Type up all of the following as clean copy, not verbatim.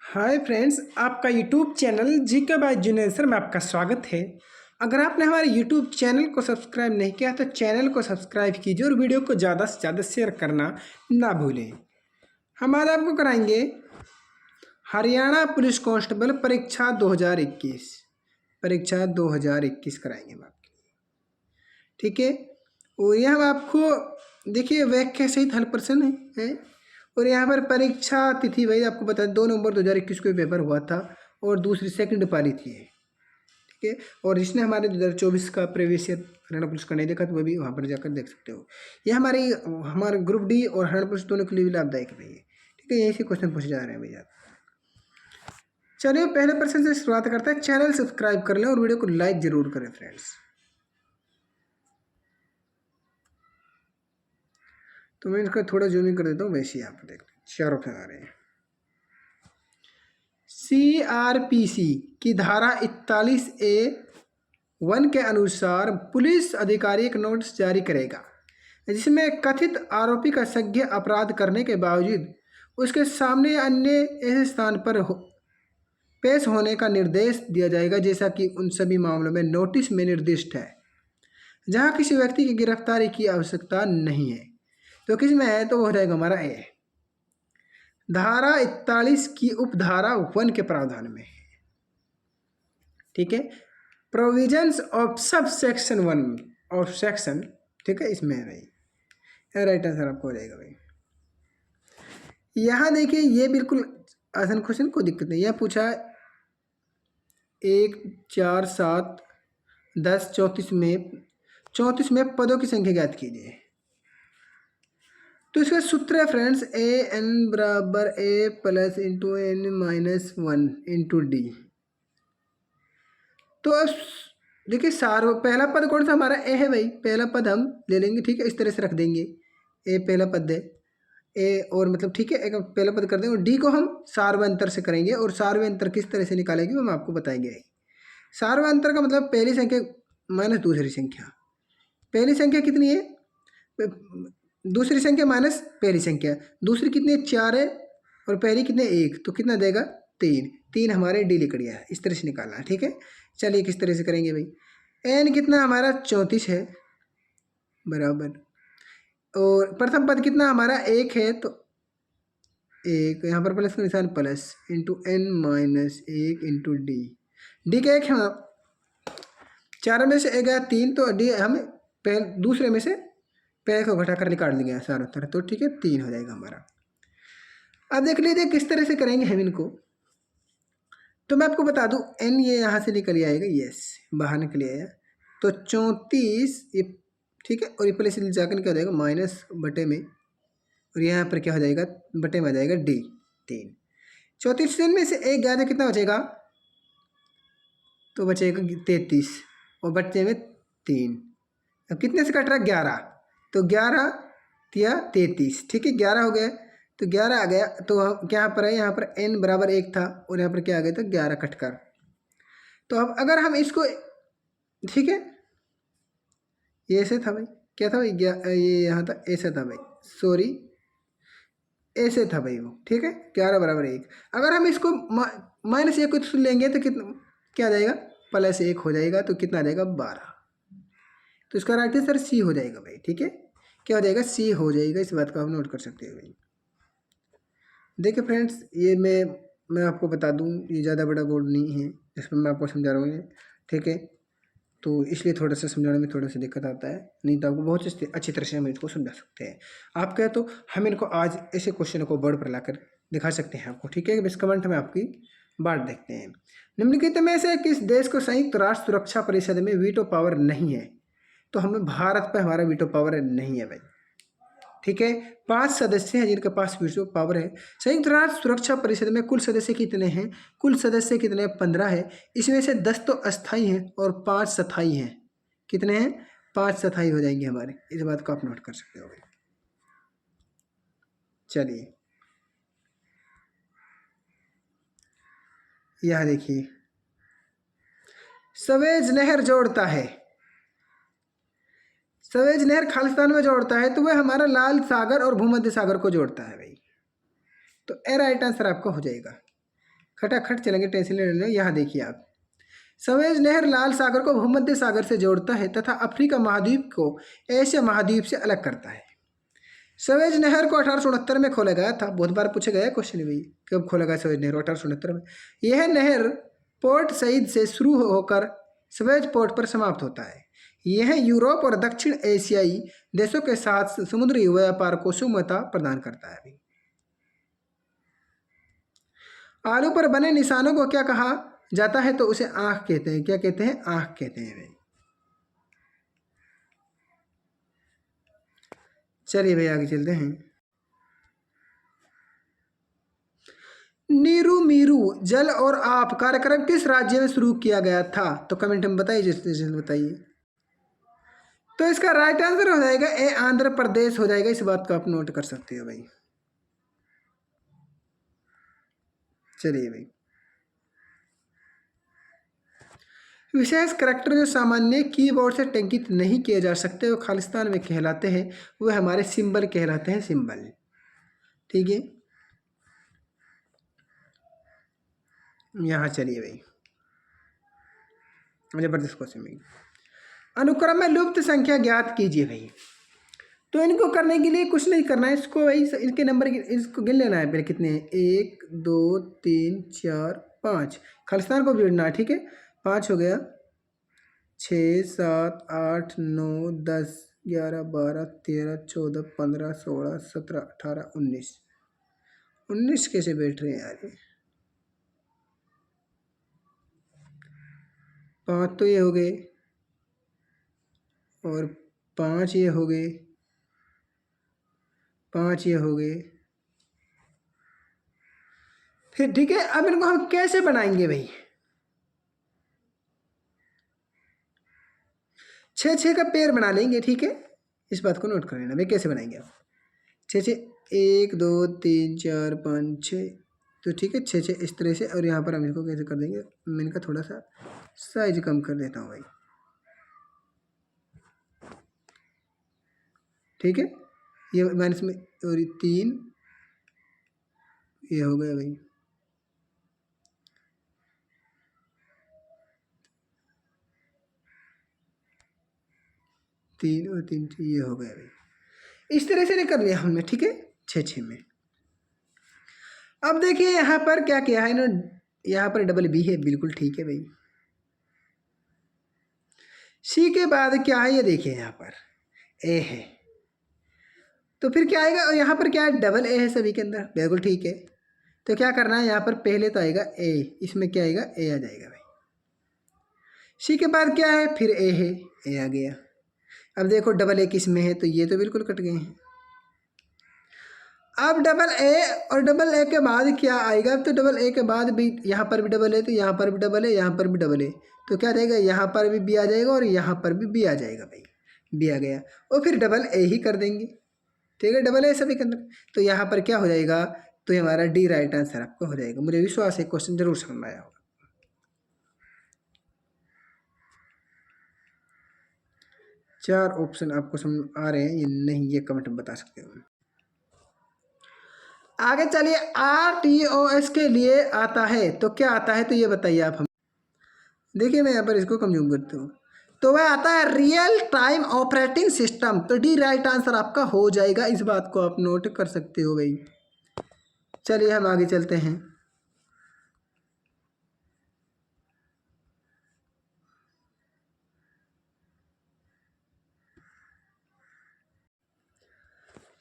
Hi friends, आपका YouTube channel GK by junior sir में आपका स्वागत है। अगर आपने हमारे यूट्यूब चैनल को सब्सक्राइब नहीं किया तो चैनल को सब्सक्राइब कीजिए और वीडियो को ज़्यादा से ज़्यादा शेयर करना ना भूलें। हम आज आपको कराएंगे हरियाणा पुलिस कांस्टेबल परीक्षा 2021 कराएंगे हम आपकी, ठीक है। और यहाँ हम आपको देखिए व्याख्या सहित 100% है। और यहाँ पर परीक्षा तिथि भाई आपको बता दें 2 नवंबर 2021 को पेपर हुआ था और दूसरी सेकंड पारी थी, ठीक है। और जिसने हमारे 2024 का प्रीवियस ईयर हरियाणा पुलिस का नहीं देखा तो वो भी वहाँ पर जाकर देख सकते हो। ये हमारे ग्रुप डी और हरियाणा पुलिस दोनों के लिए भी लाभदायक है भैया, ठीक है। यही से क्वेश्चन पूछे जा रहे हैं भैया। चलिए पहले प्रश्न से शुरुआत करते हैं। चैनल सब्सक्राइब कर लें और वीडियो को लाइक जरूर करें फ्रेंड्स। तो मैं इसका थोड़ा जूमिंग कर देता हूँ, वैसे ही आप देख लें। चार ऑप्शन आ रहे हैं। CRPC की धारा 41A(1) के अनुसार पुलिस अधिकारी एक नोटिस जारी करेगा जिसमें कथित आरोपी का संज्ञेय अपराध करने के बावजूद उसके सामने अन्य ऐसे स्थान पर पेश होने का निर्देश दिया जाएगा जैसा कि उन सभी मामलों में नोटिस में निर्दिष्ट है जहां किसी व्यक्ति की गिरफ्तारी की आवश्यकता नहीं है। तो किस में है? तो वो हो जाएगा हमारा ए। धारा 41 की उपधारा 1 के प्रावधान में, ठीक है। Provisions of sub section 1 of section, ठीक है, इसमें है भाई। राइट आंसर आपको हो जाएगा भाई। यहाँ देखिए ये बिल्कुल आसान क्वेश्चन, कोई दिक्कत नहीं। यह पूछा 1, 4, 7, 10, 34 में पदों की संख्या ज्ञात कीजिए। तो इसका सूत्र है फ्रेंड्स AN बराबर A plus into N minus 1 into D. तो अब देखिए पहला पद कौन सा हमारा ए है भाई, पहला पद हम ले लेंगे, ठीक है। इस तरह से रख देंगे, ए पहला पद है ए, और मतलब ठीक है एक पहला पद कर देंगे। और डी को हम सार्वंतर से करेंगे और सार्वंतर किस तरह से निकालेंगे वो हम आपको बताएंगे। सार्वंतर का मतलब पहली संख्या माइनस दूसरी संख्या। पहली संख्या कितनी है? दूसरी संख्या माइनस पहली संख्या। दूसरी कितनी है? 4 है। और पहली कितने? 1, तो कितना देगा? 3 हमारे डी लिख लिया है। इस तरह से निकालना है, ठीक है। चलिए किस तरह से करेंगे भाई। एन कितना हमारा? 34 है बराबर। और प्रथम पद कितना हमारा? 1 है, तो 1 यहाँ पर प्लस का निशान plus into n minus 1 into d. D का 1 है, 4 में से 1 गया 3, तो डी हमें दूसरे में से पहले को घटाकर निकाल लिया सारा तरह, तो ठीक है 3 हो जाएगा हमारा। अब देख लीजिए किस तरह से करेंगे हम इनको। तो मैं आपको बता दूं एन ये यहाँ से निकल आएगा, यस बाहर निकल आया, तो 34 ये, ठीक है। और ये प्लस जाकर क्या हो जाएगा? माइनस बटे में, और यहाँ पर क्या हो जाएगा? बटे में आ जाएगा डी 3। 34 में से 1 गया तो कितना बचेगा? तो बचेगा 33 और बच्चे में 3। अब कितने से कट रहा है? 11, तो 11 या 33, ठीक है 11 हो गया, तो 11 आ गया। तो क्या पर है? यहाँ पर n बराबर 1 था और यहाँ पर क्या आ गया था? 11 कटकर। तो अब अगर हम इसको, ठीक है, ये ऐसे था भाई, क्या था भाई? ये यहाँ था, ऐसे था भाई, सॉरी ऐसे था भाई वो, ठीक है 11 बराबर 1। अगर हम इसको माइनस 1 को लेंगे तो कितना क्या आ जाएगा? प्लस 1 हो जाएगा, तो कितना आ जाएगा? 12। तो इसका राइट आंसर सी हो जाएगा भाई, ठीक है। क्या हो जाएगा? सी हो जाएगा। इस बात को आप नोट कर सकते हैं भाई। देखिए फ्रेंड्स, ये मैं आपको बता दूं ये ज़्यादा बड़ा बोर्ड नहीं है जिसमें मैं आपको समझा रहा हूँ, ठीक है। तो इसलिए थोड़ा सा समझाने में थोड़ा सा दिक्कत आता है, नहीं तो आपको बहुत अच्छी तरह से हम इसको समझा सकते हैं। आप कहें तो हम इनको आज ऐसे क्वेश्चन को बोर्ड पर लाकर दिखा सकते हैं आपको, ठीक है। इस कमेंट में आपकी बात देखते हैं। निम्नलिखित में से किस देश को संयुक्त राष्ट्र सुरक्षा परिषद में वीटो पावर नहीं है? तो हमें भारत पर हमारा वीटो पावर नहीं है भाई, ठीक है। 5 सदस्य हैं जिनके पास वीटो पावर है। संयुक्त राष्ट्र सुरक्षा परिषद में कुल सदस्य कितने हैं? कुल सदस्य कितने? 15 है। इसमें से 10 तो अस्थायी हैं और 5 स्थायी हैं। कितने हैं? 5 स्थायी हो जाएंगे हमारे। इस बात को आप नोट कर सकते हो। चलिए यह देखिए, सवेज नहर जोड़ता है, सवेज नहर खालिस्तान में जोड़ता है, तो वह हमारा लाल सागर और भूमध्य सागर को जोड़ता है भाई। तो ए राइट आंसर आपका हो जाएगा। खटाखट चलेंगे, टेंशन ले लेंगे। यहाँ देखिए आप, सवेज नहर लाल सागर को भूमध्य सागर से जोड़ता है तथा अफ्रीका महाद्वीप को एशिया महाद्वीप से अलग करता है। सवेज नहर को 1869 में खोला गया था। बहुत बार पूछा गया क्वेश्चन भाई, कब खोला गया सवेज नहर? 1869 में। यह नहर पोर्ट सईद से शुरू होकर सवेज पोर्ट पर समाप्त होता है। यह यूरोप और दक्षिण एशियाई देशों के साथ समुद्री व्यापार को सुगमता प्रदान करता है। आलू पर बने निशानों को क्या कहा जाता है? तो उसे आंख कहते हैं। क्या कहते हैं? आंख कहते हैं भाई। चलिए भाई आगे चलते हैं। नीरू मीरू जल और आप कार्यक्रम किस राज्य में शुरू किया गया था? तो कमेंट में बताइए, जल्दी बताइए। तो इसका राइट आंसर हो जाएगा ए, आंध्र प्रदेश हो जाएगा। इस बात को आप नोट कर सकते हो भाई। चलिए भाई, विशेष करैक्टर जो सामान्य कीबोर्ड से टंकित नहीं किए जा सकते वो खालिस्तान में कहलाते हैं, वो हमारे सिंबल कहलाते हैं, सिंबल। ठीक है, यहाँ चलिए भाई, जबरदस्त क्वेश्चन भाई। अनुक्रम में लुप्त संख्या ज्ञात कीजिए भाई। तो इनको करने के लिए कुछ नहीं करना है, इसको भाई इनके नंबर इसको गिन लेना है पहले कितने हैं। 1 2 3 4 5, खालिस्तान को भी गिनना है। ठीक है, 5 हो गया, 6 7 8 9 10 11 12 13 14 15 16 17 18 19। 19 कैसे बैठ रहे हैं यार ये? 5 तो ये हो गए और 5 ये हो गए, 5 ये हो गए। फिर ठीक है, अब इनको हम कैसे बनाएंगे भाई? 6 का पेयर बना लेंगे। ठीक है, इस बात को नोट कर लेना भाई, कैसे बनाएंगे आप? 6 1 2 3 4 5 6। तो ठीक है, 6 इस तरह से, और यहाँ पर हम इसको कैसे कर देंगे? मैं इनका थोड़ा सा साइज कम कर देता हूँ भाई। ठीक है, ये माइनस में और 3 ये हो गया भाई। 3 और 3 ये हो गया भाई। इस तरह से कर लिया हमने। ठीक है, 6 में। अब देखिए यहाँ पर क्या किया है ना, यहाँ पर डबल बी है, बिल्कुल ठीक है भाई। सी के बाद क्या है ये देखिए, यहाँ पर ए है, तो फिर क्या आएगा? और यहाँ पर क्या है? डबल ए है सभी के अंदर, बिल्कुल ठीक है। तो क्या करना है, यहाँ पर पहले तो आएगा ए, इसमें क्या आएगा? ए आ जाएगा भाई। सी के बाद क्या है? फिर ए है, ए आ गया। अब देखो डबल ए किस में है, तो ये तो बिल्कुल कट गए हैं। अब डबल ए और डबल ए के बाद क्या आएगा? तो डबल ए के बाद भी यहाँ पर भी डबल ए, तो यहाँ पर भी डबल ए, यहाँ पर भी डबल ए, तो क्या रहेगा? यहाँ पर भी बी आ जाएगा और यहाँ पर भी बी आ जाएगा भाई। बी आ गया, और फिर डबल ए ही कर देंगे। ठीक है, डबल ए सभी के अंदर, तो यहाँ पर क्या हो जाएगा? तो हमारा डी राइट आंसर आपका हो जाएगा। मुझे विश्वास है क्वेश्चन जरूर समझ आया होगा। 4 ऑप्शन आपको समझ आ रहे हैं ये नहीं, ये कमेंट में बता सकते हो। आगे चलिए, RTOS के लिए आता है तो क्या आता है? तो ये बताइए आप हम। देखिए मैं यहाँ पर इसको कम जूम करता हूँ, तो वह आता है रियल टाइम ऑपरेटिंग सिस्टम। तो डी राइट आंसर आपका हो जाएगा, इस बात को आप नोट कर सकते हो भाई। चलिए हम आगे चलते हैं।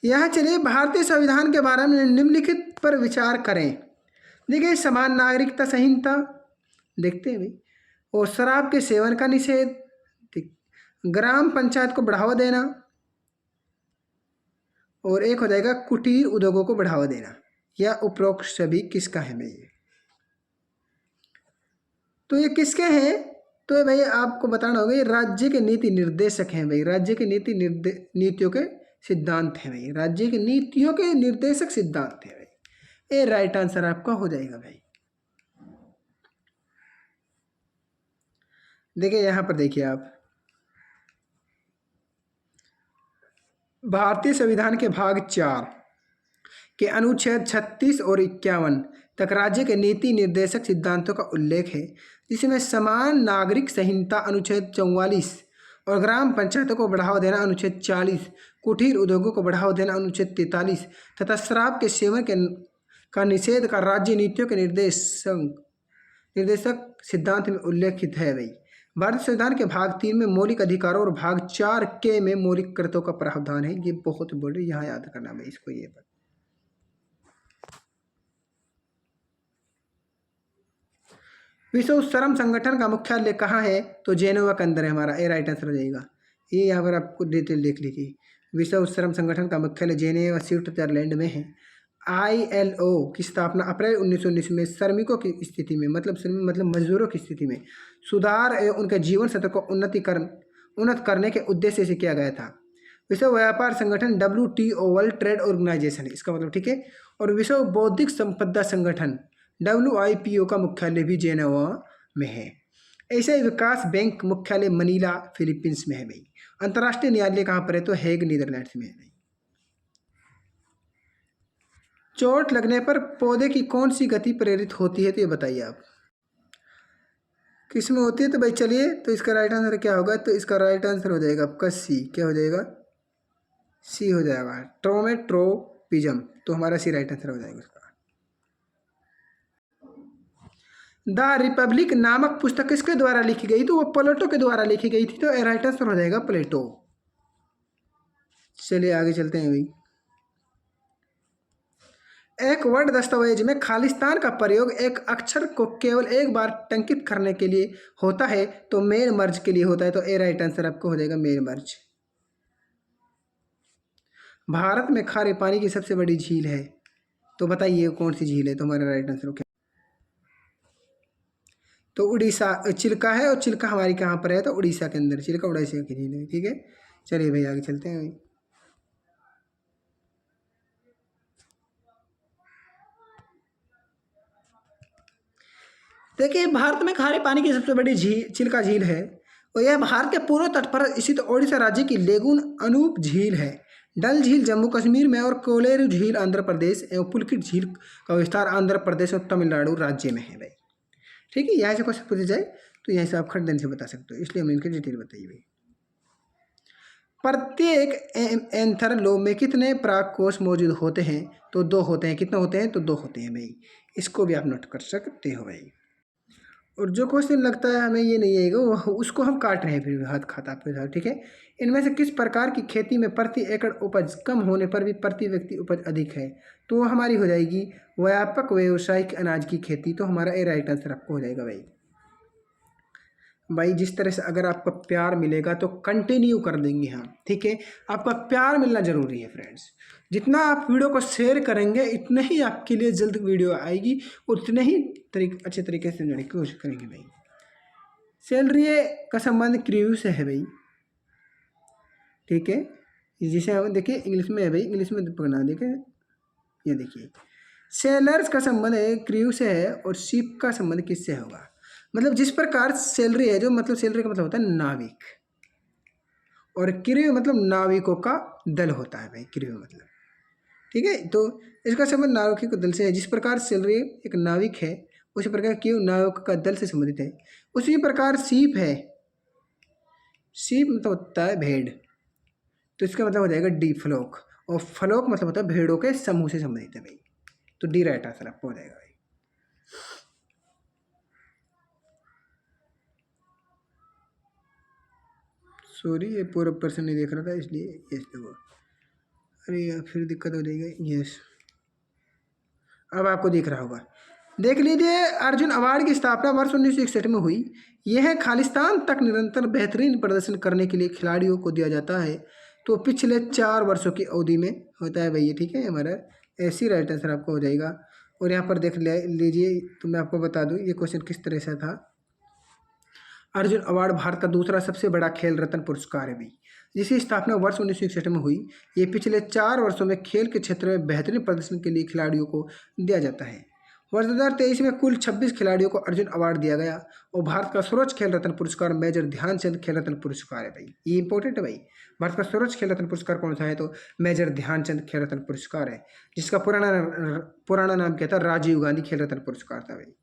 यहाँ चलिए, भारतीय संविधान के बारे में निम्नलिखित पर विचार करें। देखिए, समान नागरिकता संहिता देखते हैं भाई, और शराब के सेवन का निषेध, ग्राम पंचायत को बढ़ावा देना, और एक हो जाएगा कुटीर उद्योगों को बढ़ावा देना। या उपरोक्त सभी किसका है भाई? तो ये किसके हैं? तो भाई आपको बताना होगा, ये राज्य के नीति निर्देशक हैं भाई। राज्य के नीतियों के सिद्धांत हैं भाई। राज्य के नीतियों के निर्देशक सिद्धांत हैं भाई। ये राइट आंसर आपका हो जाएगा भाई। देखिए यहाँ पर देखिए आप, भारतीय संविधान के भाग 4 के अनुच्छेद 36 और 51 तक राज्य के नीति निर्देशक सिद्धांतों का उल्लेख है, जिसमें समान नागरिक संहिता अनुच्छेद 44 और ग्राम पंचायतों को बढ़ावा देना अनुच्छेद 40, कुटीर उद्योगों को बढ़ावा देना अनुच्छेद 43 तथा शराब के सेवन का निषेध का राज्य नीतियों के निर्देशक सिद्धांत में उल्लेखित है। भाई भारतीय संविधान के भाग 3 में मौलिक अधिकारों और भाग 4 के में मौलिक कर्तव्यों का प्रावधान है। ये बहुत बड़े, यहाँ याद करना भाई इसको। ये बात विश्व श्रम संगठन का मुख्यालय कहाँ है? तो जेनेवा के अंदर है हमारा, ए राइट आंसर हो जाएगा। ये यहाँ पर आपको डिटेल देख लीजिए। विश्व श्रम संगठन का मुख्यालय जेनेवा स्विट्जरलैंड में है। ILO की स्थापना अप्रैल 1919 में श्रमिकों की स्थिति में मतलब मजदूरों की स्थिति में सुधार एवं उनके जीवन स्तर को उन्नत करने के उद्देश्य से किया गया था। विश्व व्यापार संगठन WTO वर्ल्ड ट्रेड ऑर्गेनाइजेशन है इसका मतलब, ठीक है। और विश्व बौद्धिक संपदा संगठन WIPO का मुख्यालय भी जेनेवा में है। एशियाई विकास बैंक मुख्यालय मनीला फिलीपींस में है भाई। अंतर्राष्ट्रीय न्यायालय कहाँ पर है? तो हेग नीदरलैंड्स में है भाई। चोट लगने पर पौधे की कौन सी गति प्रेरित होती है? तो ये बताइए आप, किस में होती है? तो भाई चलिए, तो इसका राइट आंसर क्या होगा? तो इसका राइट आंसर हो जाएगा आपका सी। क्या हो जाएगा? सी हो जाएगा, ट्रोमेट्रोपिज्म। तो हमारा सी राइट आंसर हो जाएगा उसका। द रिपब्लिक नामक पुस्तक किसके द्वारा लिखी गई? तो वो प्लेटो के द्वारा लिखी गई थी। तो राइट आंसर हो जाएगा प्लेटो। चलिए आगे चलते हैं भाई। एक वर्ड दस्तावेज में खालिस्तान का प्रयोग एक अक्षर को केवल एक बार टंकित करने के लिए होता है तो मेन मर्ज के लिए होता है। तो ए राइट आंसर आपको हो जाएगा मेन मर्ज। भारत में खारे पानी की सबसे बड़ी झील है, तो बताइए कौन सी झील है? तो हमारा राइट आंसर क्या? तो उड़ीसा चिल्का है, और चिल्का हमारी कहाँ पर है? तो उड़ीसा के अंदर चिल्का उड़ीसा की झील है, ठीक है। चलिए भाई आगे चलते हैं भाई। देखिए भारत में खारे पानी की सबसे बड़ी झील चिल्का झील है, और यह भारत के पूर्व तट पर स्थित ओडिशा राज्य की लेगुन अनूप झील है। डल झील जम्मू कश्मीर में और कोलेरू झील आंध्र प्रदेश एवं पुलकिट झील का विस्तार आंध्र प्रदेश और तमिलनाडु राज्य में है भाई, ठीक है। यहाँ से क्वेश्चन पूछा जाए तो यहाँ से आप खट देने से बता सकते हो, इसलिए हमने इनकी डिटेल बताइए भाई। प्रत्येक एंथर में कितने पराग कोष मौजूद होते हैं? तो 2 होते हैं। कितने होते हैं? तो 2 होते हैं भाई। इसको भी आप नोट कर सकते हो भाई। और जो क्वेश्चन लगता है हमें ये नहीं आएगा, वो उसको हम काट रहे हैं फिर हाथ खाता आपके साथ, ठीक है। इनमें से किस प्रकार की खेती में प्रति एकड़ उपज कम होने पर भी प्रति व्यक्ति उपज अधिक है? तो वो हमारी हो जाएगी व्यापक व्यावसायिक अनाज की खेती। तो हमारा ए राइट आंसर आपको हो जाएगा भाई। जिस तरह से अगर आपका प्यार मिलेगा तो कंटिन्यू कर देंगे हम, ठीक है। आपका प्यार मिलना जरूरी है फ्रेंड्स। जितना आप वीडियो को शेयर करेंगे इतने ही आपके लिए जल्द वीडियो आएगी, उतने ही अच्छे तरीके से समझने की कोशिश करेंगे भाई। सैलरी का संबंध क्रू से है भाई, ठीक है। जिसे हम देखिए इंग्लिश में है भाई, इंग्लिश में पढ़ना। देखिए ये देखिए, सेलर्स का संबंध है क्रू से है, और शिप का संबंध किससे होगा? मतलब जिस प्रकार सैलरी है, जो मतलब सैलरी का मतलब होता है नाविक, और क्रू मतलब नाविकों का दल होता है भाई, क्रू मतलब, ठीक है। तो इसका संबंध नाविकों के दल से है। जिस प्रकार सैलरी एक नाविक है, उसी प्रकार क्रू नाविकों का दल से संबंधित है। उसी प्रकार सीप है, सीप मतलब होता है भेड़, तो इसका मतलब हो जाएगा डी फ्लोक, और फ्लोक मतलब होता है भेड़ों के समूह से संबंधित है भाई। तो डी राइट आंसर आपको हो जाएगा भाई। सॉरी ये पूरा पर्सन नहीं देख रहा था, इसलिए यस देखो। अरे यार फिर दिक्कत हो जाएगी। यस अब आपको दिख रहा होगा, देख लीजिए। अर्जुन अवार्ड की स्थापना वर्ष 1961 में हुई। यह खालिस्तान तक निरंतर बेहतरीन प्रदर्शन करने के लिए खिलाड़ियों को दिया जाता है। तो पिछले 4 वर्षों की अवधि में होता है भैया, ठीक है। हमारा ऐसी राइट आंसर आपको हो जाएगा। और यहाँ पर देख लीजिए, तो मैं आपको बता दूँ ये क्वेश्चन किस तरह से था। अर्जुन अवार्ड भारत का दूसरा सबसे बड़ा खेल रत्न पुरस्कार है भाई, जिसकी स्थापना वर्ष 1961 में हुई। ये पिछले 4 वर्षों में खेल के क्षेत्र में बेहतरीन प्रदर्शन के लिए खिलाड़ियों को दिया जाता है। वर्ष 2023 में कुल 26 खिलाड़ियों को अर्जुन अवार्ड दिया गया और भारत का सर्वोच्च खेल रत्न पुरस्कार मेजर ध्यानचंद खेल रत्न पुरस्कार है भाई। ये इंपॉर्टेंट है भाई। भारत का सर्वोच्च खेल रत्न पुरस्कार कौन सा है? तो मेजर ध्यानचंद खेल रत्न पुरस्कार है, जिसका पुराना नाम क्या था? राजीव गांधी खेल रत्न पुरस्कार था भाई।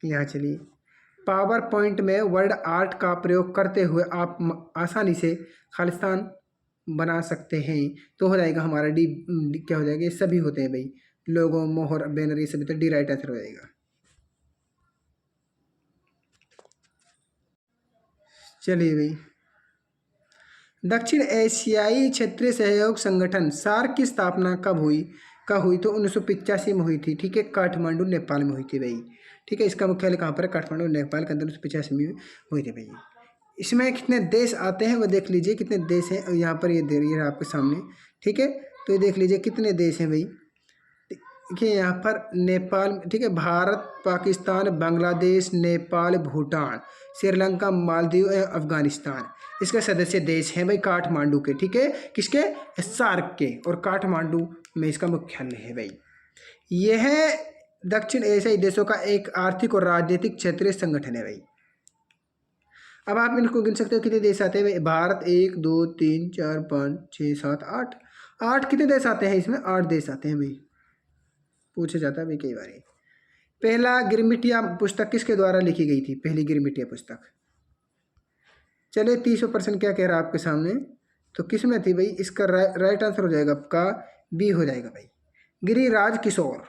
यहाँ चलिए, पावर पॉइंट में वर्ड आर्ट का प्रयोग करते हुए आप आसानी से खालिस्तान बना सकते हैं। तो हो जाएगा हमारा डी क्या हो जाएगा? ये सभी होते हैं भाई, लोगो, मोहर, बैनर, ये सभी, तो डी राइट आंसर हो जाएगा। चलिए भाई, दक्षिण एशियाई क्षेत्रीय सहयोग संगठन सार्क की स्थापना कब हुई? तो 1985 में हुई थी। ठीक है, काठमांडू नेपाल में हुई थी भाई। ठीक है, इसका मुख्यालय कहाँ पर है? काठमांडू नेपाल के अंदर 1985 में हुई थी भाई। इसमें कितने देश आते हैं वो देख लीजिए, कितने देश हैं। और यहाँ पर ये दे रही है आपके सामने। ठीक है, तो ये देख लीजिए कितने देश हैं भाई। देखिए यहाँ पर नेपाल, ठीक है, भारत, पाकिस्तान, बांग्लादेश, नेपाल, भूटान, श्रीलंका, मालदीव एवं अफगानिस्तान इसके सदस्य देश हैं भाई काठमांडू के। ठीक है, किसके? सार्क के। और काठमांडू में इसका मुख्यालय है भाई। यह दक्षिण एशियाई देशों का एक आर्थिक और राजनीतिक क्षेत्रीय संगठन है भाई। अब आप इनको गिन सकते हो कितने देश आते हैं भाई। भारत 1 2 3 4 5 6 7 8 8 कितने देश आते हैं इसमें? 8 देश आते हैं भाई। पूछा जाता है भाई कई बार। पहला गिरमिटिया पुस्तक किसके द्वारा लिखी गई थी? पहली गिरमिटिया पुस्तक। चलिए 30% क्या कह रहा है आपके सामने? तो किस में थी भाई? इसका राइट आंसर हो जाएगा आपका बी हो जाएगा भाई, गिरिराज किशोर।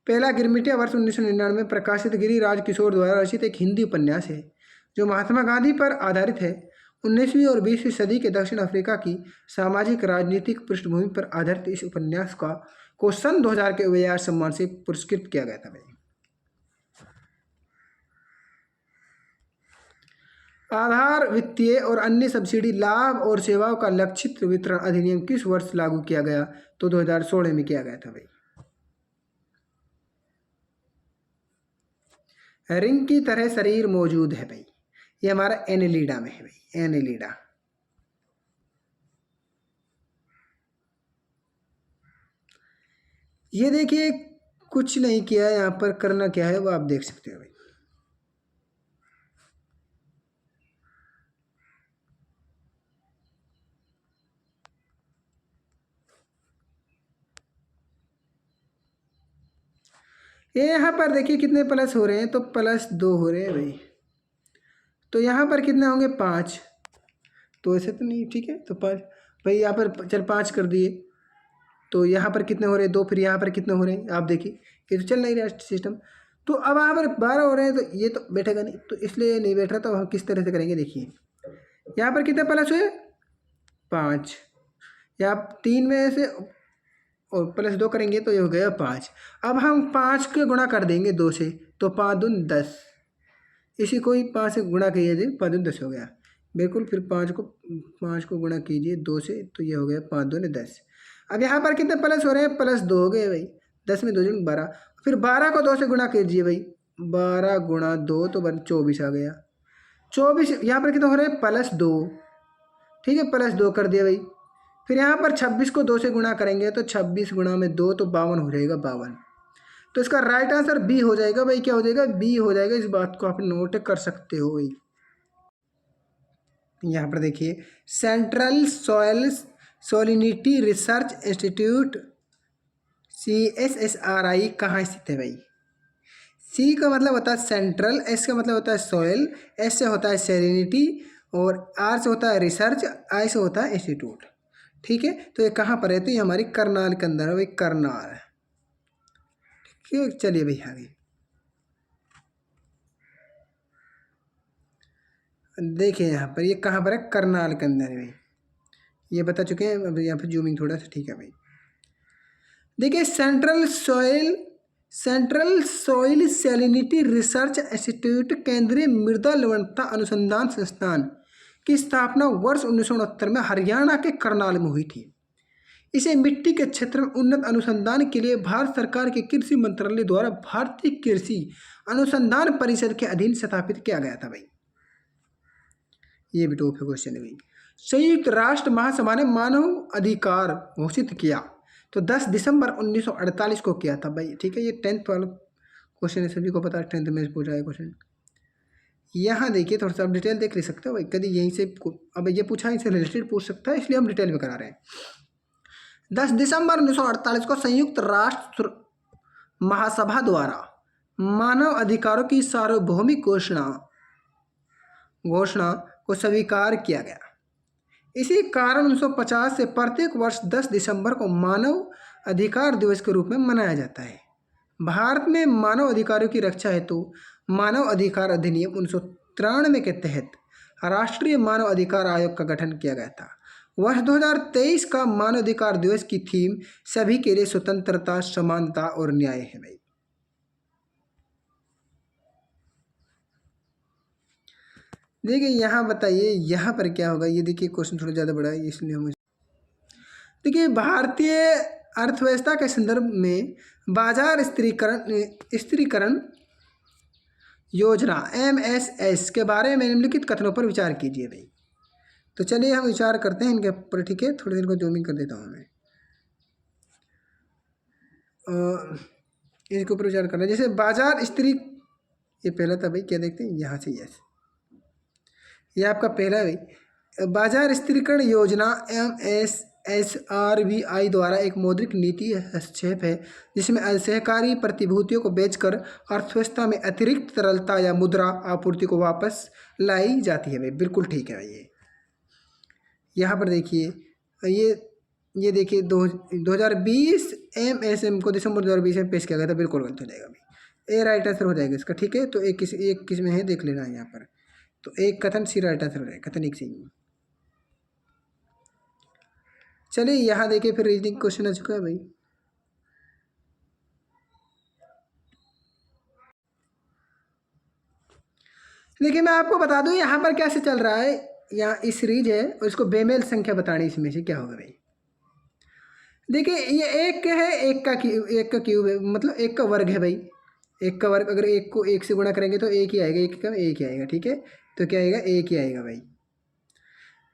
पहला गिरमिटिया वर्ष 1999 में प्रकाशित गिरिराज किशोर द्वारा रचित एक हिंदी उपन्यास है जो महात्मा गांधी पर आधारित है। 19वीं और 20वीं सदी के दक्षिण अफ्रीका की सामाजिक राजनीतिक पृष्ठभूमि पर आधारित इस उपन्यास को सन 2000 के वेयार सम्मान से पुरस्कृत किया गया था भाई। आधार वित्तीय और अन्य सब्सिडी लाभ और सेवाओं का लक्षित वितरण अधिनियम किस वर्ष लागू किया गया? तो 2016 में किया गया था भाई। रिंग की तरह शरीर मौजूद है भाई, ये हमारा एनेलिडा में है भाई, एनेलिडा। ये देखिए कुछ नहीं किया है, यहाँ पर करना क्या है वो आप देख सकते हो भाई। ये यहाँ पर देखिए कितने प्लस हो रहे हैं? तो +2 हो रहे हैं भाई। तो यहाँ पर कितने होंगे? 5। तो ऐसे तो नहीं, ठीक है, तो 5 भाई। यहाँ पर चल 5 कर दिए, तो यहाँ पर कितने हो रहे हैं? 2। फिर यहाँ पर कितने हो रहे हैं आप देखिए, ये तो चल नहीं रहा सिस्टम। तो अब यहाँ पर 12 हो रहे हैं, तो ये तो बैठेगा नहीं, तो इसलिए नहीं बैठ रहा। तो हम किस तरह से करेंगे? देखिए यहाँ पर कितने प्लस हुए? 5। यहाँ 3 में से और +2 करेंगे तो ये हो गया 5। अब हम 5 के गुणा कर देंगे 2 से, तो 5 दूनी 10। इसी को ही 5 से गुणा कीजिए, 5 दूनी 10 हो गया बिल्कुल। फिर 5 को गुणा कीजिए 2 से, तो ये हो गया 5 दूनी 10। अब यहाँ पर कितने प्लस हो रहे हैं? +2 हो गए भाई। 10 में 2 जन 12। फिर 12 को 2 से गुणा कीजिए भाई, 12 गुणा 2 तो 24 आ गया। 24 यहाँ पर कितने हो रहे हैं? +2। ठीक है, +2 कर दिया भाई। फिर यहाँ पर 26 को 2 से गुणा करेंगे, तो 26 गुणा में 2 तो 52 हो जाएगा, 52। तो इसका राइट आंसर बी हो जाएगा भाई। क्या हो जाएगा? बी हो जाएगा। इस बात को आप नोट कर सकते हो भाई। यहाँ पर देखिए, central soil salinity research institute CSSRI कहाँ स्थित है भाई? C का मतलब होता है सेंट्रल, S का मतलब होता है सॉइल, S से होता है सैलिनिटी, और R से होता है रिसर्च, I से होता है इंस्टीट्यूट। ठीक है, तो ये कहाँ पर है? तो ये हमारी करनाल के अंदर है भाई, करनाल। ठीक है, चलिए भाई आगे देखिए, यहाँ पर ये कहाँ पर है? करनाल के अंदर है भाई, ये बता चुके हैं। अब यहाँ पर जूमिंग थोड़ा सा, ठीक है भाई। देखिए, central soil salinity research institute केंद्रीय मृदा लवणता अनुसंधान संस्थान की स्थापना वर्ष 1969 में हरियाणा के करनाल में हुई थी। इसे मिट्टी के क्षेत्र में उन्नत अनुसंधान के लिए भारत सरकार के कृषि मंत्रालय द्वारा भारतीय कृषि अनुसंधान परिषद के अधीन स्थापित किया गया था भाई। ये भी टॉप है क्वेश्चन है भाई। संयुक्त राष्ट्र महासभा ने मानव अधिकार घोषित किया तो 10 दिसंबर 1948 को किया था भाई, ठीक है। ये 10th वाला क्वेश्चन है, सभी को पता है, 10th में पूछा है क्वेश्चन। यहाँ देखिए थोड़ा सा आप डिटेल देख ले सकते हो भाई, कभी यहीं से अब ये पूछा इससे रिलेटेड पूछ सकता है, इसलिए हम डिटेल में करा रहे हैं। 10 दिसंबर 1948 को संयुक्त राष्ट्र महासभा द्वारा मानव अधिकारों की सार्वभौमिक घोषणा को स्वीकार किया गया। इसी कारण 1950 से प्रत्येक वर्ष 10 दिसंबर को मानव अधिकार दिवस के रूप में मनाया जाता है। भारत में मानव अधिकारों की रक्षा हेतु मानव अधिकार अधिनियम 1993 के तहत राष्ट्रीय मानव अधिकार आयोग का गठन किया गया था। वर्ष 2023 का मानव अधिकार दिवस की थीम सभी के लिए स्वतंत्रता, समानता और न्याय है भाई। देखिए यहाँ बताइए यहाँ पर क्या होगा, ये देखिए क्वेश्चन थोड़ा ज़्यादा बड़ा है इसलिए हम देखिए भारतीय अर्थव्यवस्था के संदर्भ में बाजार स्थिरीकरण योजना MSS के बारे में निम्नलिखित कथनों पर विचार कीजिए भाई। तो चलिए हम विचार करते हैं इनके ऊपर, ठीक है। थोड़ी देर को जूमिंग कर देता हूँ मैं, इसके ऊपर विचार करना। जैसे बाजार स्थिरी, ये पहला था भाई, क्या देखते हैं यहाँ से, यस ये आपका पहला है भाई। बाजार स्थिरीकरण योजना MSSRBI द्वारा एक मौद्रिक नीति हस्तक्षेप है जिसमें असहकारी प्रतिभूतियों को बेचकर अर्थव्यवस्था में अतिरिक्त तरलता या मुद्रा आपूर्ति को वापस लाई जाती है भाई। बिल्कुल ठीक है भाई। ये यहाँ पर देखिए ये देखिए 2020 MSM को दिसंबर 2020 में पेश किया गया था। बिल्कुल गलत हो जाएगा भाई, ए राइट आंसर हो जाएगा इसका, ठीक है। तो एक किस में है देख लेना है यहाँ पर। तो एक कथन सी राइट आंसर हो जाएगा, कथन एक सही है। चलिए यहाँ देखिए फिर रीजनिंग क्वेश्चन आ चुका है भाई। देखिए मैं आपको बता दूं यहाँ पर कैसे चल रहा है। यहाँ इस सीरीज है और इसको बेमेल संख्या बतानी, इसमें से क्या होगा भाई। देखिए ये एक है, एक का क्यूब है, मतलब एक का वर्ग है भाई। एक का वर्ग, अगर एक को एक से गुणा करेंगे तो एक ही आएगा, एक का एक ही आएगा, ठीक है। तो क्या आएगा, एक ही आएगा भाई।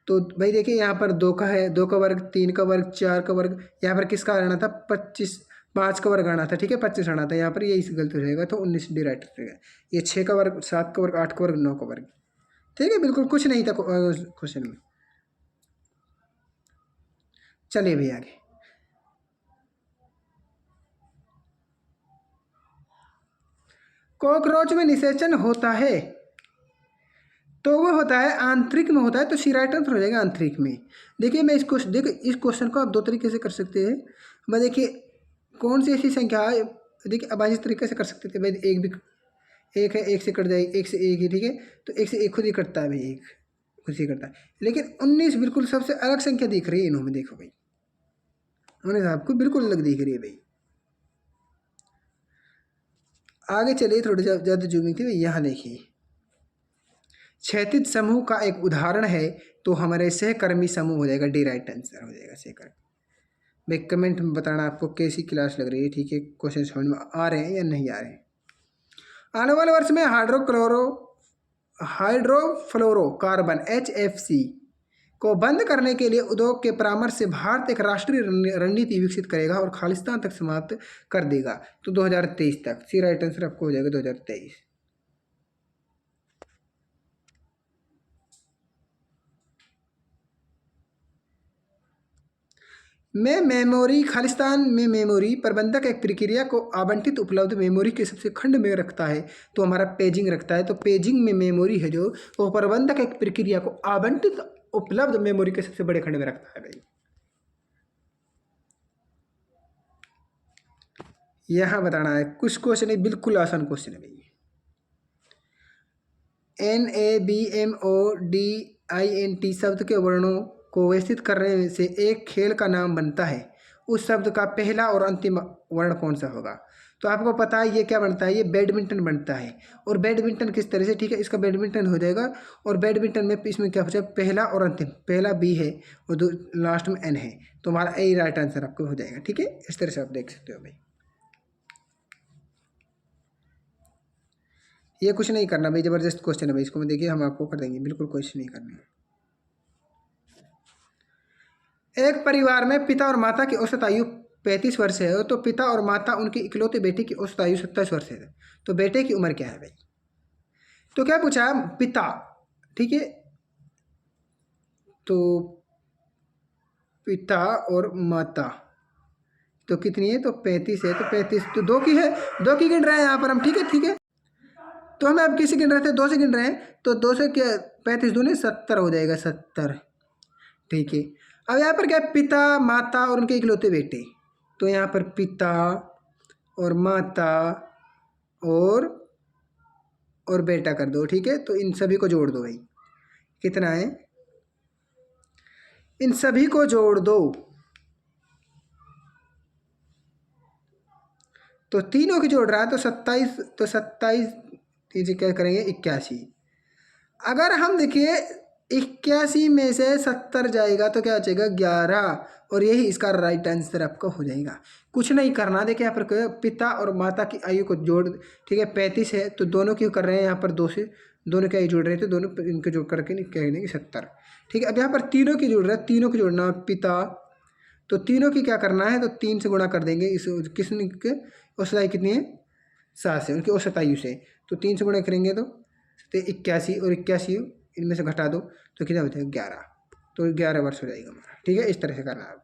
तो भाई देखिए यहाँ पर 2 का है, 2 का वर्ग, 3 का वर्ग, 4 का वर्ग। यहाँ पर किसका आना था, 25, 5 का वर्ग आना था, ठीक है, 25 आना था। यहाँ पर ये इस गलत हो जाएगा, तो 19 डी राइट हो जाएगा। ये 6 का वर्ग, 7 का वर्ग, 8 का वर्ग, 9 का वर्ग, ठीक है। बिल्कुल कुछ नहीं था क्वेश्चन में। चलिए भैया आगे। कॉकरोच में निषेचन होता है तो वो होता है आंतरिक में होता है, तो सी राइट आंसर हो जाएगा आंतरिक में। देखिए मैं इसको देखिए इस क्वेश्चन को आप 2 तरीके से कर सकते हैं। मैं देखिए कौन सी ऐसी संख्या है, देखिए अब इस तरीके से कर सकते थे भाई। एक भी एक है, एक से कट जाएगी, एक से एक ही, ठीक है। तो एक से एक खुद ही कटता है भाई, एक खुद ही कटता है। लेकिन 19 बिल्कुल सबसे अलग संख्या दिख रही है इन्होंने, देखो भाई 19 आपको बिल्कुल अलग दिख रही है भाई। आगे चलिए थोड़ी ज़्यादा जूमिंग थी, यहाँ देखिए क्षैतिज समूह का एक उदाहरण है तो हमारे सहकर्मी समूह हो जाएगा, डी राइट आंसर हो जाएगा सहकर्मी। भाई कमेंट में बताना आपको कैसी क्लास लग रही है, ठीक है। क्वेश्चन समझ में आ रहे हैं या नहीं आ रहे हैं। आने वाले वर्ष में हाइड्रोफ्लोरोकार्बन HFC को बंद करने के लिए उद्योग के परामर्श से भारत एक राष्ट्रीय रणनीति विकसित करेगा और खालिस्तान तक समाप्त कर देगा। तो 2023 तक, सी राइट आंसर आपको हो जाएगा 2023। खालिस्तान में मेमोरी प्रबंधक एक प्रक्रिया को आवंटित उपलब्ध मेमोरी के सबसे खंड में रखता है, तो हमारा पेजिंग रखता है। तो पेजिंग में मेमोरी है जो, वो प्रबंधक एक प्रक्रिया को आवंटित उपलब्ध मेमोरी के सबसे बड़े खंड में रखता है भाई। यहाँ बताना है कुछ क्वेश्चन है, बिल्कुल आसान क्वेश्चन है भाई। NABMODINT शब्द के वर्णों को व्यवस्थित करने से एक खेल का नाम बनता है। उस शब्द का पहला और अंतिम वर्ण कौन सा होगा। तो आपको पता है ये क्या बनता है, ये बैडमिंटन बनता है। और बैडमिंटन किस तरह से, ठीक है, इसका बैडमिंटन हो जाएगा। और बैडमिंटन में इसमें क्या हो जाएगा, पहला और अंतिम, पहला B है और लास्ट में N है। तो हमारा A राइट आंसर आपको हो जाएगा, ठीक है। इस तरह से आप देख सकते हो भाई। ये कुछ नहीं करना भाई, ज़बरदस्त क्वेश्चन है भाई, इसको देखिए हम आपको कर देंगे, बिल्कुल कुछ नहीं करना है। एक परिवार में पिता और माता की औसत आयु 35 वर्ष है, तो पिता और माता उनकी इकलौते बेटे की औसत आयु 27 वर्ष है, तो बेटे की उम्र क्या है भाई? तो क्या पूछा, पिता, ठीक है, तो पिता और माता तो कितनी है, तो 35 है, तो 35 तो दो की है, दो की गिन रहे हैं यहाँ पर हम, ठीक है ठीक है। तो हमें अब किसी गिन रहे थे, दो से गिन रहे हैं, तो दो से क्या, 35 दूनी 70 हो जाएगा, 70, ठीक है। अब यहाँ पर क्या है, पिता माता और उनके इकलौते बेटे, तो यहाँ पर पिता और माता और बेटा कर दो, ठीक है। तो इन सभी को जोड़ दो भाई, कितना है, इन सभी को जोड़ दो, तो तीनों की जोड़ रहा है, तो 27, तो 27 तीन क्या करेंगे, 81। अगर हम देखिए 81 में से 70 जाएगा तो क्या बचेगा, 11, और यही इसका राइट आंसर आपका हो जाएगा। कुछ नहीं करना, देखिए यहाँ पर पिता और माता की आयु को जोड़, ठीक है, 35 है, तो दोनों की कर रहे हैं यहाँ पर, दो से दोनों की आयु जोड़ रहे थे, दोनों इनके जोड़ करके कह देंगे 70, ठीक है। अब यहाँ पर तीनों की जोड़ रहा है, तीनों की जोड़ना, पिता, तो तीनों की क्या करना है, तो 3 से गुणा कर देंगे, इस किसने के औसत आयु कितनी है, 7 से, उनकी औसत आयु से, तो 3 से गुणा करेंगे तो 81, और 81 इनमें से घटा दो तो कितना होता है, 11, तो 11 वर्ष हो जाएगा हमारा, ठीक है। इस तरह से करना है।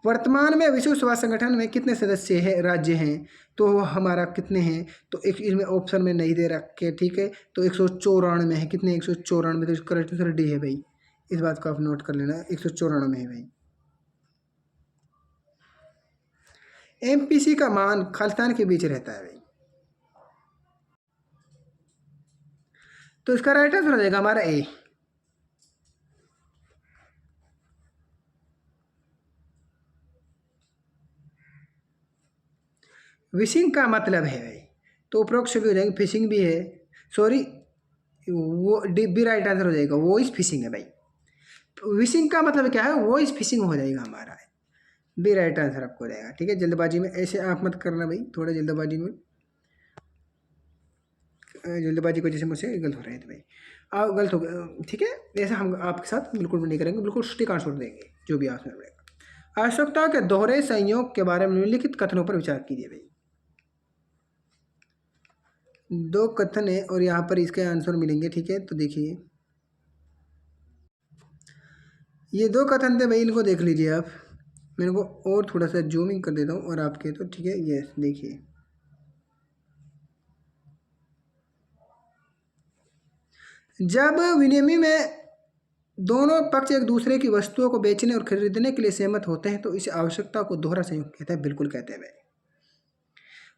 वर्तमान में विश्व स्वास्थ्य संगठन में कितने सदस्य है, राज्य हैं, तो हमारा कितने हैं, तो एक इसमें ऑप्शन में नहीं दे रखे, ठीक है। तो 194 है, कितने, 194, तो इसका करेक्ट आंसर डी है भाई, इस बात को आप नोट कर लेना, 194 है भाई। एमपीसी का मान खालिस्तान के बीच रहता है भाई, तो इसका राइट आंसर हो जाएगा हमारा ए। विशिंग का मतलब है भाई, तो उपरोक्त सभी हो जाएंगे, फिशिंग भी है, सॉरी वो डी बी राइट आंसर हो जाएगा, वो इज फिशिंग है भाई। विशिंग का मतलब क्या है, वो इज फिशिंग हो जाएगा हमारा, बी राइट आंसर आपको हो जाएगा, ठीक है। जल्दबाजी में ऐसे आप मत करना भाई, थोड़ा जल्दबाजी में, जल्दबाजी की वजह से मुझसे गलत हो रहे थे भाई, आप गलत हो गए, ठीक है। ऐसा हम आपके साथ बिल्कुल भी नहीं करेंगे, बिल्कुल सटीक आंसर देंगे जो भी आंसर मिलेगा। आवश्यकताओं के दोहरे संयोग के बारे में निम्नलिखित कथनों पर विचार कीजिए भाई। दो कथन है और यहाँ पर इसके आंसर मिलेंगे, ठीक है। तो देखिए ये दो कथन थे भाई, इनको देख लीजिए आप, मैं इनको और थोड़ा सा जूमिंग कर देता हूँ और आपके, तो ठीक है, ये देखिए, जब विनिमय में दोनों पक्ष एक दूसरे की वस्तुओं को बेचने और खरीदने के लिए सहमत होते हैं तो इस आवश्यकता को दोहरा संयोग कहते हैं, बिल्कुल कहते हैं भाई।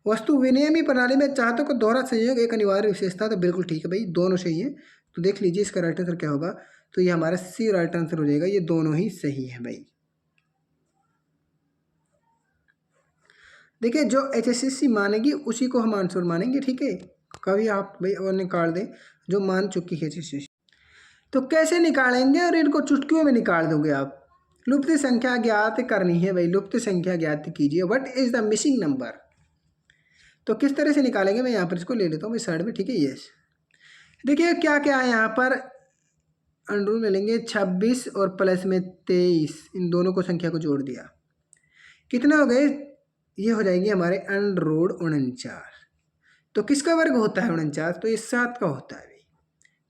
वस्तु विनिमय प्रणाली में चाहतों को दोहरा संयोग एक अनिवार्य विशेषता, तो बिल्कुल ठीक है भाई, दोनों सही है। तो देख लीजिए इसका राइट आंसर क्या होगा, तो ये हमारा सी राइट आंसर हो जाएगा, ये दोनों ही सही है भाई। देखिए जो HSSC मानेगी उसी को हम आंसर मानेंगे, ठीक है। कभी आप भाई और निकाल दें जो मान चुकी है HSSC, तो कैसे निकालेंगे, और इनको चुटकियों में निकाल दोगे आप। लुप्त संख्या ज्ञात करनी है भाई, लुप्त संख्या ज्ञात कीजिए, what is the missing number. तो किस तरह से निकालेंगे, मैं यहाँ पर इसको ले लेता हूँ मैं साइड में, ठीक है। यस, देखिए क्या क्या है यहाँ पर, अंडर ले लेंगे 26 और प्लस में 23, इन दोनों को संख्या को जोड़ दिया, कितने हो गए, ये हो जाएंगे हमारे अंडर रूट 49। तो किसका वर्ग होता है 49, तो ये 7 का होता है भाई,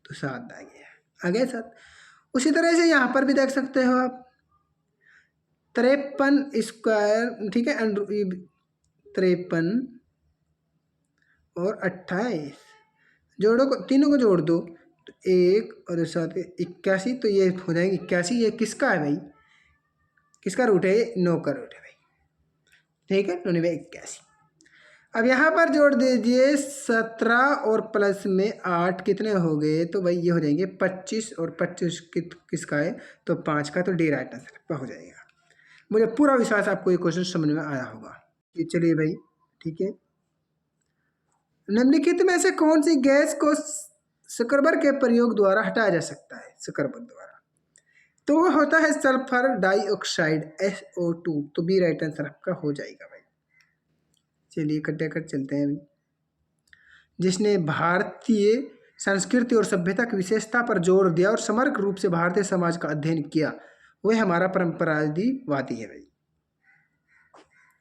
तो 7 आ गया 7। उसी तरह से यहाँ पर भी देख सकते हो आप, 53 स्क्वायर, ठीक है, 53 और 28, जोड़ो को, तीनों को जोड़ दो तो 1 और 7 81, तो ये हो जाएंगे 81। ये किसका है भाई, किसका रूट है, ये 9 का रूट है भाई, ठीक है, 9 में 81। अब यहाँ पर जोड़ दीजिए 17 और प्लस में 8, कितने हो गए, तो भाई ये हो जाएंगे 25, और 25 किसका है, तो 5 का, तो डी राइट आंसर हो जाएगा। मुझे पूरा विश्वास आपको ये क्वेश्चन समझ में आया होगा। ये चलिए भाई, ठीक है। निम्नलिखित में से कौन सी गैस को स्क्रबर के प्रयोग द्वारा हटाया जा सकता है, स्क्रबर द्वारा, तो वो होता है सल्फर डाइऑक्साइड SO2, तो बी राइट आंसर आपका हो जाएगा भाई। चलिए कट चलते हैं अभी। जिसने भारतीय संस्कृति और सभ्यता की विशेषता पर जोर दिया और समग्र रूप से भारतीय समाज का अध्ययन किया, वह हमारा परंपरावादी है भाई,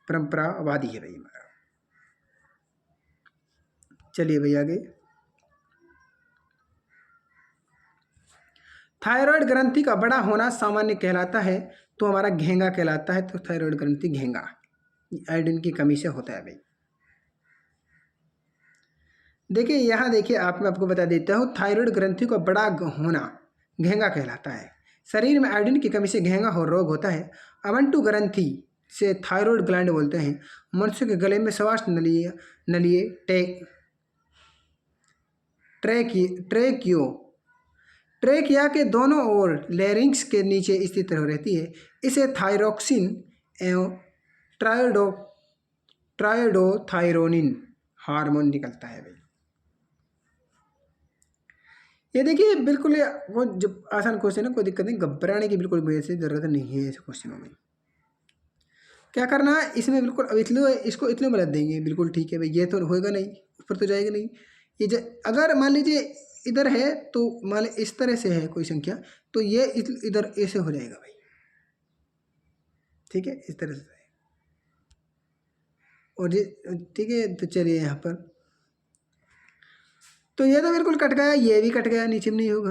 परंपरावादी है भाई हमारा। चलिए भाई आगे। थायराइड ग्रंथि का बड़ा होना सामान्य कहलाता है तो हमारा घेंगा कहलाता है, तो थायराइड ग्रंथि घेंगा आयोडीन की कमी से होता है भाई। देखिए यहाँ देखिए मैं आपको बता देता हूँ, थायराइड ग्रंथि का बड़ा होना घेंगा कहलाता है। शरीर में आयोडीन की कमी से घेंगा हो रोग होता है। अवंटु ग्रंथि से थायराइड ग्लैंड बोलते हैं। मनुष्य के गले में श्वास नलिए ट्रेकिया के दोनों ओर लैरिंक्स के नीचे स्थित रहती है। इसे थायरोक्सिन एवं ट्रायोडोथायरोनिन हार्मोन निकलता है भाई। ये देखिए बिल्कुल वो जब आसान क्वेश्चन है, कोई दिक्कत नहीं, घबराने की बिल्कुल वैसे ज़रूरत नहीं है। ऐसे क्वेश्चनों में क्या करना है, इसमें बिल्कुल अब इसको इतने में लग देंगे, बिल्कुल ठीक है भाई। ये तो होएगा नहीं, ऊपर तो जाएगा नहीं। ये अगर मान लीजिए इधर है तो मान लीजिए इस तरह से है कोई संख्या, तो ये इधर ऐसे हो जाएगा भाई, ठीक है, इस तरह से। और ये ठीक है, तो चलिए यहाँ पर तो ये तो बिल्कुल कट गया, ये भी कट गया, नीचे में नहीं होगा।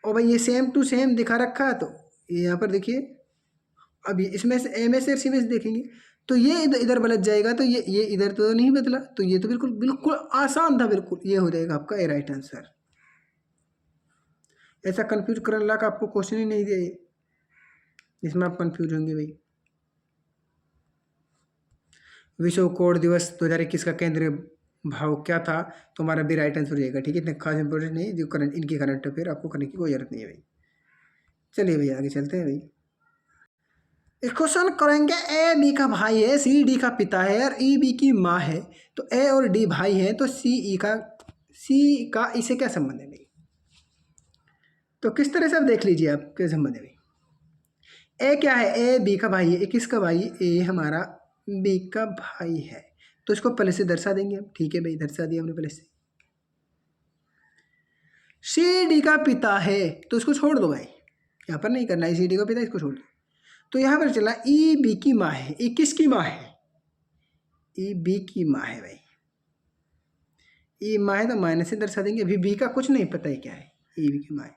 और भाई ये सेम टू सेम दिखा रखा है, तो ये यहाँ पर देखिए, अब इसमें से एम एस और सी में से देखेंगे तो ये इधर बदल जाएगा, तो ये इधर तो नहीं बदला, तो ये तो बिल्कुल आसान था, बिल्कुल ये हो जाएगा आपका ए राइट आंसर। ऐसा कंफ्यूज करने लायक आपको क्वेश्चन ही नहीं दिया ये, जिसमें आप कंफ्यूज होंगे भाई। विश्व कोड दिवस 2021 का केंद्रीय भाव क्या था, तो हमारा भी राइट आंसर हो जाएगा, ठीक है। इतना खास इंपॉर्टेंट नहीं, जो करंट इनकी करंट अफेयर आपको करने की कोई जरूरत नहीं है भाई। चलिए भाई आगे चलते हैं भाई। इस क्वेश्चन करेंगे, ए बी का भाई है, सी डी का पिता है और ई बी की माँ है, तो ए और डी भाई है, तो सी का इसे क्या संबंध है भाई। तो किस तरह से आप देख लीजिए, आप क्या संबंध है भाई। ए क्या है, ए बी का भाई है, ए किसका भाई है, ए हमारा बी का भाई है, तो इसको पहले से दर्शा देंगे हम, ठीक है भाई, दर्शा दिया हमने पहले से। सी डी का पिता है, तो इसको छोड़ दो भाई, यहाँ पर नहीं करना है, सी डी का पिता, इसको छोड़ दो। तो यहाँ पर चला ई बी की माँ है, ई किसकी माँ है, ई बी की माँ है भाई। ई माँ है तो माइनस से दर्शा देंगे, अभी बी का कुछ नहीं पता है क्या है, ई बी की माँ है।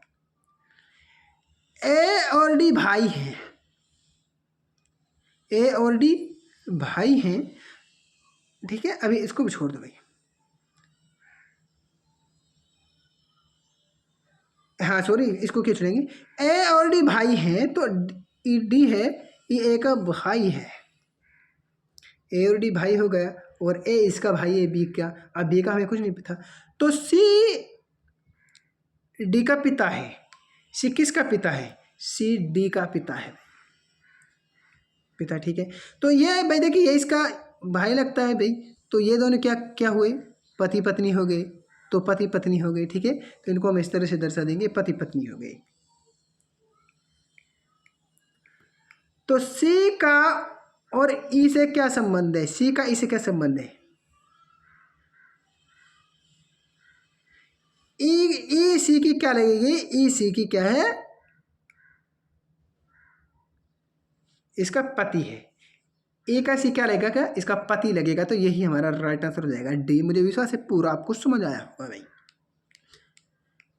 ए और डी भाई हैं, ए और डी भाई हैं, ठीक है। अभी इसको भी छोड़ दो भाई, हाँ सॉरी, इसको क्यों छोड़ेंगे, ए और डी भाई हैं, तो डी है, ये ए का भाई है, ए और डी भाई हो गया, और ए इसका भाई है बी का, अब बी का हमें कुछ नहीं पता, तो सी डी का पिता है, सी किसका पिता है, सी डी का पिता है पिता, ठीक है। तो ये भाई देखिए, ये इसका भाई लगता है भाई, तो ये दोनों क्या क्या हुए, पति पत्नी हो गए, तो पति पत्नी हो गए, ठीक है। तो इनको हम इस तरह से दर्शा देंगे, पति पत्नी हो गए। तो सी का और ई से क्या संबंध है, सी का ई से क्या संबंध है, ई सी की क्या लगेगी, ई सी की क्या है, इसका पति है, ए का सी क्या लगेगा, क्या इसका पति लगेगा, तो यही हमारा राइट आंसर हो जाएगा डी। मुझे विश्वास है पूरा आपको समझ आया होगा भाई,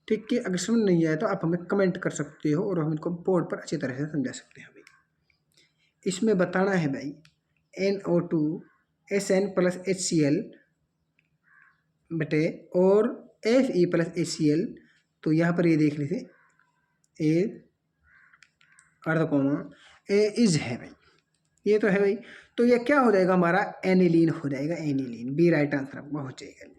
ठीक है। अगर समझ नहीं आया तो आप हमें कमेंट कर सकते हो और हम इनको बोर्ड पर अच्छी तरह से समझा सकते हैं भाई। इसमें बताना है भाई NO2 SN प्लस HCl बटे और Fe प्लस HCl, तो यहाँ पर ये देख लीजिए, ए अर्ध कोमा ए इज है भाई, ये तो है भाई। तो ये क्या हो जाएगा, हमारा एनिलीन हो जाएगा, एनिलीन, बी राइट आंसर आपका हो जाएगा।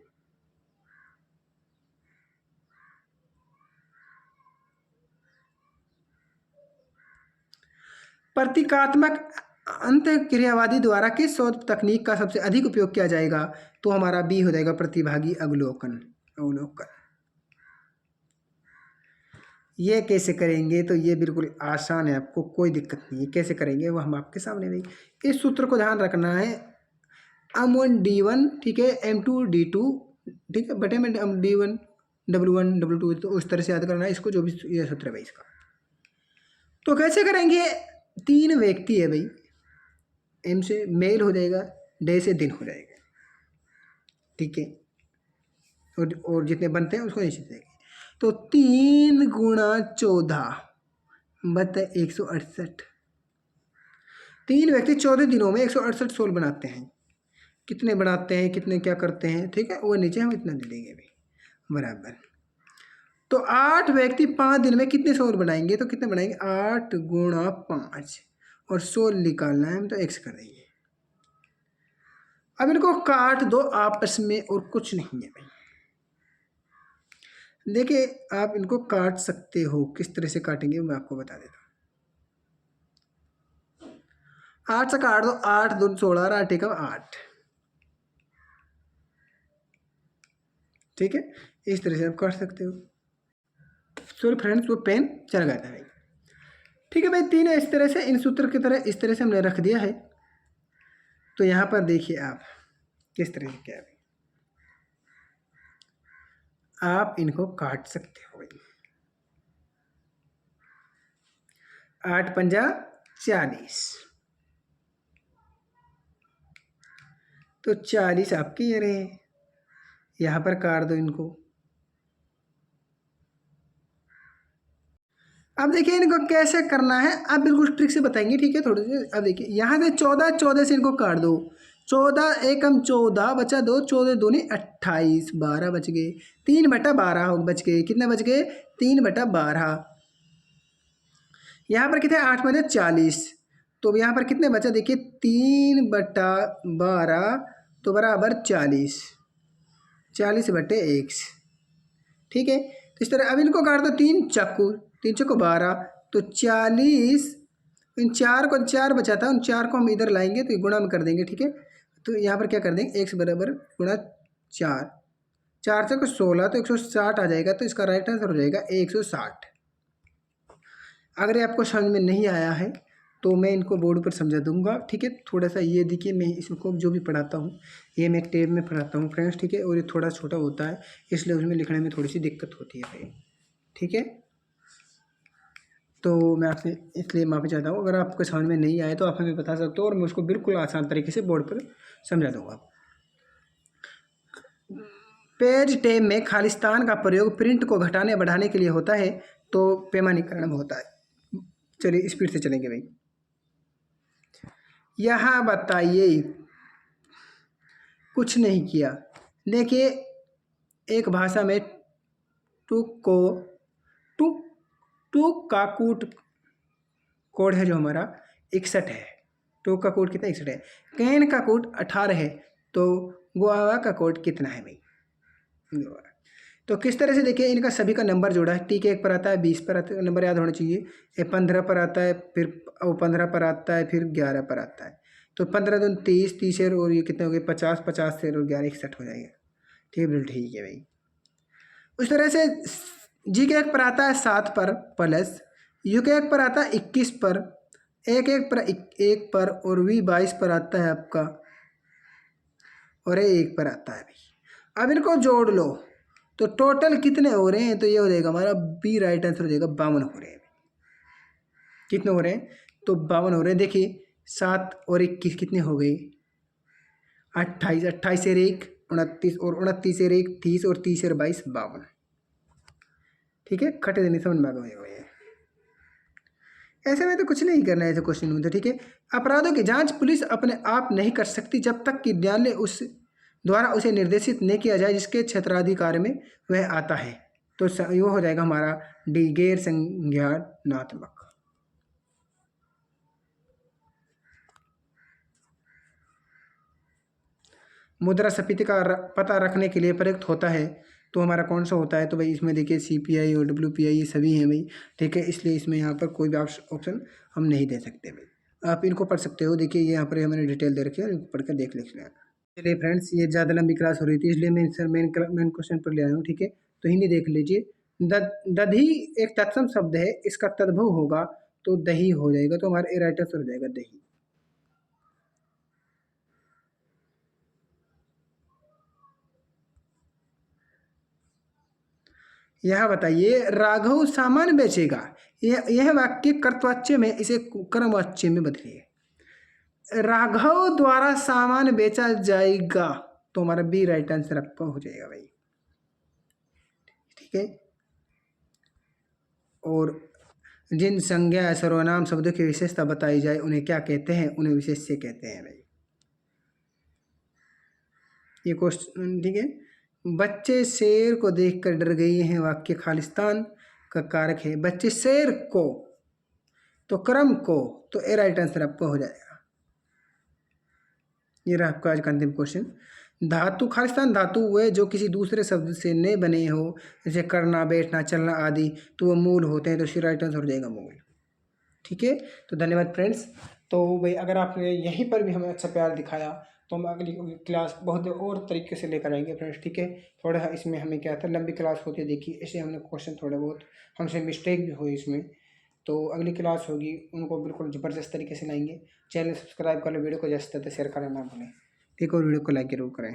प्रतीकात्मक अंतःक्रियावादी द्वारा किस शोध तकनीक का सबसे अधिक उपयोग किया जाएगा, तो हमारा बी हो जाएगा, प्रतिभागी अवलोकन। ये कैसे करेंगे, तो ये बिल्कुल आसान है, आपको कोई दिक्कत नहीं है, कैसे करेंगे वो हम आपके सामने भाई। इस सूत्र को ध्यान रखना है, M1D1, ठीक है, M2D2, ठीक है, बटे में D1 W1 W2, तो उस तरह से याद करना है इसको, जो भी ये सूत्र है भाई इसका। तो कैसे करेंगे, 3 व्यक्ति है भाई, M से मेल हो जाएगा, डे से दिन हो जाएगा, ठीक है, और जितने बनते हैं उसको नीचे देंगे। तो 3 गुणा 14 बता 168। 3 व्यक्ति 14 दिनों में 168 सोल बनाते हैं। कितने बनाते हैं, कितने क्या करते हैं, ठीक है, वो नीचे हम इतना दे देंगे भाई, बराबर। तो 8 व्यक्ति 5 दिन में कितने सोल बनाएंगे, तो कितने बनाएंगे, 8 गुणा 5, और सोल निकालना है हम, तो x कर देंगे। अब इनको काट दो आपस में, और कुछ नहीं है भाई। देखिए आप इनको काट सकते हो, किस तरह से काटेंगे मैं आपको बता देता हूँ। 8 से काट दो, 8 दूनी 16, 8 एकम 8, ठीक है, इस तरह से आप काट सकते हो। सॉरी फ्रेंड्स, वो पेन चल गया था भाई, ठीक है भाई। 3 इस तरह से, इन सूत्र की तरह इस तरह से हमने रख दिया है। तो यहाँ पर देखिए आप किस तरह से क्या है, आप इनको काट सकते हो भाई। 8 पंजा 40, तो 40 आपके ये रहे, यहाँ पर काट दो इनको। अब देखिए इनको कैसे करना है, आप बिल्कुल ट्रिक से बताएंगे, ठीक है, थोड़ी सी। अब देखिए यहाँ से 14 से इनको काट दो, 14 एकम 14 बचा 2, 14 दूनी 28, 12 बच गए, 3/12 हो बच गए, कितने बच गए, 3/12। यहाँ पर कितने, 8 बचे 40, तो यहाँ पर कितने बचा देखिए, 3/12, तो बराबर 40, 40/x, ठीक है। तो इस तरह अब इनको काट दो, 3 चाकू, 3 चौको 12, तो 40, इन 4 को 4 बचा था, उन 4 को हम इधर लाएंगे तो गुणा में कर देंगे, ठीक है। तो यहाँ पर क्या कर देंगे, x बराबर गुणा 4, 4 से 16, तो 160 आ जाएगा, तो इसका राइट आंसर हो जाएगा 160। अगर ये आपको समझ में नहीं आया है तो मैं इनको बोर्ड पर समझा दूंगा, ठीक है। थोड़ा सा ये देखिए, मैं इसको जो भी पढ़ाता हूँ ये मैं एक टेब में पढ़ाता हूँ फ्रेंड्स, ठीक है, और ये थोड़ा छोटा होता है, इसलिए उसमें लिखने में थोड़ी सी दिक्कत होती है भाई, ठीक है। तो मैं आपसे इसलिए माफ़ी चाहता हूँ, अगर आपको समझ में नहीं आए तो आप हमें बता सकते हो, और मैं उसको बिल्कुल आसान तरीके से बोर्ड पर समझा दूँगा। पेज टेब में खालिस्तान का प्रयोग प्रिंट को घटाने बढ़ाने के लिए होता है, तो पैमानीकरण में होता है। चलिए स्पीड से चलेंगे भाई। यहाँ बताइए, कुछ नहीं किया, देखिए एक भाषा में टुक को टुक का कोड है जो हमारा 61 है, टुक का कोड कितना 61 है, कैन का कोड 18 है, तो गुआवा का कोड कितना है भाई, तो किस तरह से देखिए इनका सभी का नंबर जोड़ा है, टी के 1 पर आता है, 20 पर आता है, नंबर याद होना चाहिए, ये 15 पर आता है, फिर वो 15 पर आता है, फिर 11 पर आता है, तो 15 दूनी 30, 30 और ये कितने हो गए 50, 50 और 11 61 हो जाएगा, ठीक है, ठीक है भाई। उस तरह से जी के 1 पर आता है 7 पर प्लस, यू के 1 पर आता है 21 पर, एक पर 1 पर, और वी 22 पर आता है आपका, और ये 1 पर आता है भाई। अब इनको जोड़ लो, तो टोटल कितने हो रहे हैं, तो ये हो जाएगा हमारा बी, राइट आंसर हो जाएगा 52 हो रहे हैं। कितने हो रहे हैं, तो 52 हो रहे हैं। देखिए 7 और 21 कितने हो गए, 28, 28 से 1 29, और 29 से 1 30, और 30 से 22 52, ठीक है, खटे देने समझ में आ गए। ऐसे में तो कुछ नहीं करना है ऐसे क्वेश्चन में, तो ठीक है। अपराधों की जांच पुलिस अपने आप नहीं कर सकती जब तक कि न्यायालय उस द्वारा उसे निर्देशित नहीं किया जाए जिसके क्षेत्राधिकार में वह आता है, तो ये हो जाएगा हमारा डी, गैर संज्ञानात्मक। मुद्रास्फीति का पता रखने के लिए प्रयुक्त होता है, तो हमारा कौन सा होता है, तो भाई इसमें देखिए CPI और WPI ये सभी हैं भाई, ठीक है, इसलिए इसमें यहाँ पर कोई भी ऑप्शन हम नहीं दे सकते भाई। आप इनको पढ़ सकते हो, देखिए यहाँ पर मैंने डिटेल दे रखी है, इनको पढ़ कर देख लेना। चलिए फ्रेंड्स, ये ज़्यादा लंबी क्लास हो रही थी इसलिए मैं सर मेन क्वेश्चन पर ले आया हूँ, ठीक है। तो हिंदी देख लीजिए। दधी एक तत्सम शब्द है, इसका तद्भव होगा तो दही हो जाएगा, तो हमारा ए राइट आंसर हो जाएगा दही। यह बताइए राघव सामान बेचेगा, यह वाक्य कर्तवाच्य में, इसे कर्मवाच्य में बदलिए। राघव द्वारा सामान बेचा जाएगा, तो हमारा बी राइट आंसर आपका हो जाएगा भाई। ठीक है। और जिन संज्ञा सर्वनाम शब्दों की विशेषता बताई जाए उन्हें क्या कहते हैं? उन्हें विशेष्य कहते हैं भाई। ये क्वेश्चन ठीक है। बच्चे शेर को देखकर डर गए हैं, वाक्य खालिस्तान का कारक है। बच्चे शेर को, तो क्रम को, तो ए राइट आंसर आपका हो जाएगा। ये रहा आपका आज का अंतिम क्वेश्चन। धातु, खालिस्तान धातु वे जो किसी दूसरे शब्द से न बने हो, जैसे करना, बैठना, चलना आदि, तो वो मूल होते हैं, तो सी राइट आंसर हो जाएगा मूल। ठीक है। तो धन्यवाद फ्रेंड्स। तो भाई अगर आपने यहीं पर भी हमें अच्छा प्यार दिखाया तो हम अगली क्लास बहुत और तरीके से लेकर आएंगे फ्रेंड्स। ठीक है। थोड़ा इसमें हमें क्या था, लंबी क्लास होती है, देखिए ऐसे हमने क्वेश्चन थोड़े बहुत हमसे मिस्टेक भी हुई इसमें, तो अगली क्लास होगी उनको बिल्कुल ज़बरदस्त तरीके से लाएंगे। चैनल सब्सक्राइब कर लो, वीडियो को ज़्यादा से ज़्यादा शेयर करना ना भूलें। ठीक है, और वीडियो को लाइक जरूर करें।